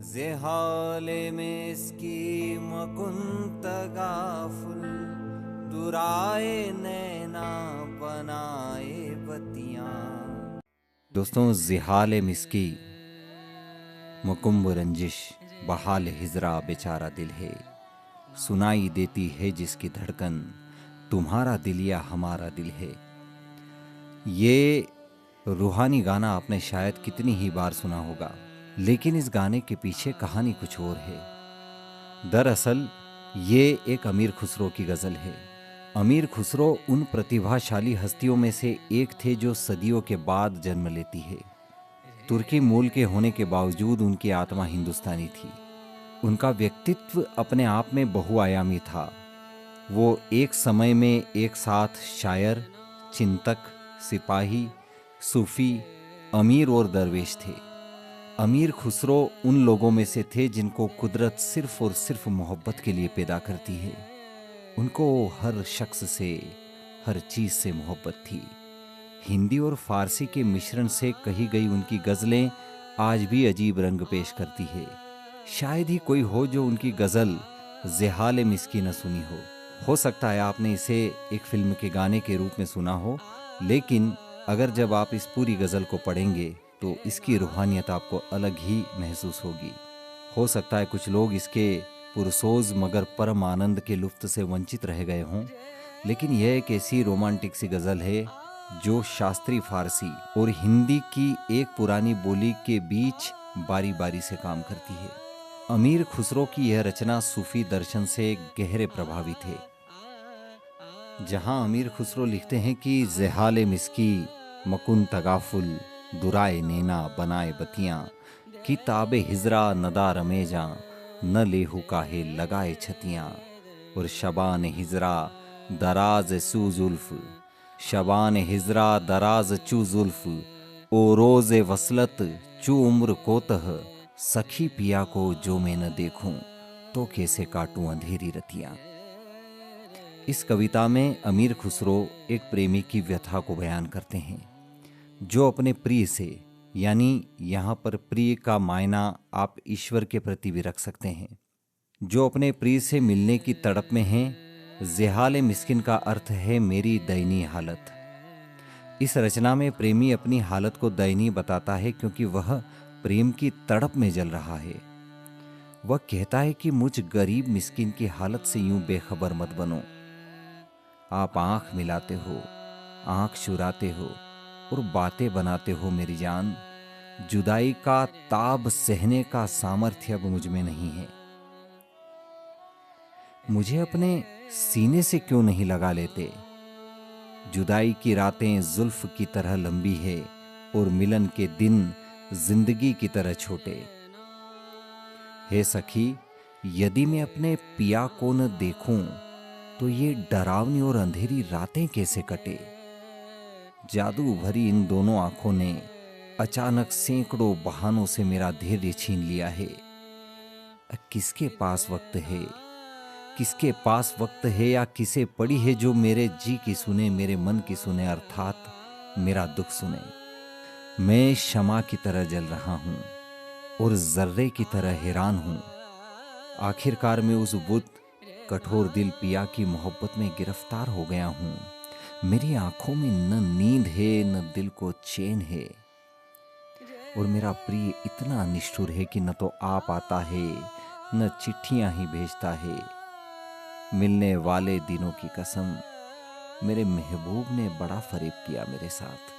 ज़ेहाले मिस्की मुकुंद गाफुल दुराए नैना बनाए बतियां। दोस्तों, ज़ेहाले मिस्की मुकुम्ब रंजिश बहाल हिजरा बेचारा दिल है, सुनाई देती है जिसकी धड़कन तुम्हारा दिल या हमारा दिल है। ये रूहानी गाना आपने शायद कितनी ही बार सुना होगा, लेकिन इस गाने के पीछे कहानी कुछ और है। दरअसल ये एक अमीर खुसरो की गज़ल है। अमीर खुसरो उन प्रतिभाशाली हस्तियों में से एक थे जो सदियों के बाद जन्म लेती है। तुर्की मूल के होने के बावजूद उनकी आत्मा हिंदुस्तानी थी। उनका व्यक्तित्व अपने आप में बहुआयामी था। वो एक समय में एक साथ शायर, चिंतक, सिपाही, सूफी, अमीर और दरवेश थे। अमीर खुसरो उन लोगों में से थे जिनको कुदरत सिर्फ और सिर्फ मोहब्बत के लिए पैदा करती है। उनको हर शख्स से, हर चीज़ से मोहब्बत थी। हिंदी और फारसी के मिश्रण से कही गई उनकी गज़लें आज भी अजीब रंग पेश करती है। शायद ही कोई हो जो उनकी गज़ल ज़ेहाले मिस्की न सुनी हो सकता है आपने इसे एक फिल्म के गाने के रूप में सुना हो, लेकिन अगर जब आप इस पूरी गज़ल को पढ़ेंगे तो इसकी रूहानियत आपको अलग ही महसूस होगी। हो सकता है कुछ लोग इसके पुरसोज मगर परम आनंद के लुफ्त से वंचित रह गए हों, लेकिन यह एक ऐसी रोमांटिक सी गज़ल है जो शास्त्रीय फारसी और हिंदी की एक पुरानी बोली के बीच बारी बारी से काम करती है। अमीर खुसरो की यह रचना सूफी दर्शन से गहरे प्रभावित है। जहां अमीर खुसरो लिखते हैं कि ज़ेहाले मिस्की मकुन तगाफुल दुराए नैना बनाए बतियां, किताबे हिजरा नदा रमेजा न लेहू काहे लगाए छतियां, और शबान हिजरा दराज सू जुल्फ, शबान हिजरा दराज चू जुल्फ, ओ रोज वसलत चू उम्र कोतह, सखी पिया को जो मैं न देखूं तो कैसे काटूं अंधेरी रतियां। इस कविता में अमीर खुसरो एक प्रेमी की व्यथा को बयान करते हैं जो अपने प्रिय से, यानी यहाँ पर प्रिय का मायना आप ईश्वर के प्रति भी रख सकते हैं, जो अपने प्रिय से मिलने की तड़प में हैं। ज़ेहाले मिस्किन का अर्थ है मेरी दयनीय हालत। इस रचना में प्रेमी अपनी हालत को दयनीय बताता है क्योंकि वह प्रेम की तड़प में जल रहा है। वह कहता है कि मुझ गरीब मिस्किन की हालत से यूं बेखबर मत बनो। आप आंख मिलाते हो, आंख चुराते हो और बातें बनाते हो मेरी जान। जुदाई का ताब सहने का सामर्थ्य अब मुझ में नहीं है। मुझे अपने सीने से क्यों नहीं लगा लेते। जुदाई की रातें जुल्फ की तरह लंबी है और मिलन के दिन जिंदगी की तरह छोटे। हे सखी, यदि मैं अपने पिया को न देखूं तो ये डरावनी और अंधेरी रातें कैसे कटे। जादू भरी इन दोनों आंखों ने अचानक सैकड़ों बहानों से मेरा धैर्य छीन लिया है। किसके पास वक्त है, किसके पास वक्त है या किसे पड़ी है जो मेरे जी की सुने, मेरे मन की सुने, अर्थात मेरा दुख सुने। मैं शमा की तरह जल रहा हूं और जर्रे की तरह हैरान हूं। आखिरकार मैं उस बुत कठोर दिल पिया की मोहब्बत में गिरफ्तार हो गया हूं। मेरी आंखों में न नींद है न दिल को चैन है, और मेरा प्रिय इतना निष्ठुर है कि न तो आप आता है न चिट्ठियां ही भेजता है। मिलने वाले दिनों की कसम, मेरे महबूब ने बड़ा फरेब किया मेरे साथ।